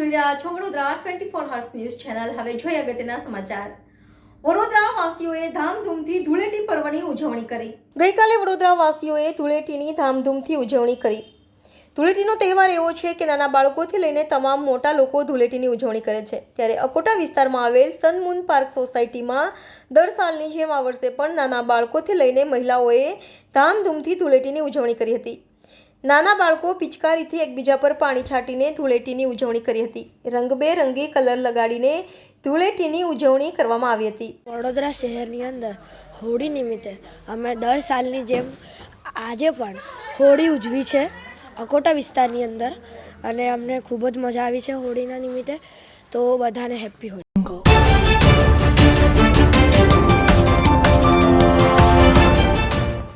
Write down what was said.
જોઈ રહ્યા છો વડોદરા 24 હર્સ ન્યૂઝ ચેનલ। હવે જોઈએ અગત્યના સમાચાર। વડોદરા વાસીઓએ ધામધૂમથી ધૂળેટી પર્વની ઉજવણી કરી। ગઈકાલે વડોદરા વાસીઓએ ધૂળેટીની ધામધૂમથી ઉજવણી કરી। ધૂળેટીનો તહેવાર એવો છે કે નાના બાળકોથી લઈને તમામ મોટા લોકો ધૂળેટીની ઉજવણી કરે છે। ત્યારે અકોટા વિસ્તારમાં આવેલ સન મૂન પાર્ક સોસાયટીમાં દર સાલની જેમ આ વર્ષે પણ નાના બાળકોથી લઈને મહિલાઓએ ધામધૂમથી ધૂળેટીની ઉજવણી કરી હતી। નાના બાળકો પિચકારીથી એકબીજા પર પાણી છાંટીને ધૂળેટીની ઉજવણી કરી હતી। રંગબેરંગી કલર લગાડીને ધૂળેટીની ઉજવણી કરવામાં આવી હતી। વડોદરા શહેરની અંદર હોળી નિમિત્તે અમે દર સાલની જેમ આજે પણ હોળી ઉજવી છે અકોટા વિસ્તારની અંદર, અને અમને ખૂબ જ મજા આવી છે હોળીના નિમિત્તે। તો બધાને હેપી હોળી।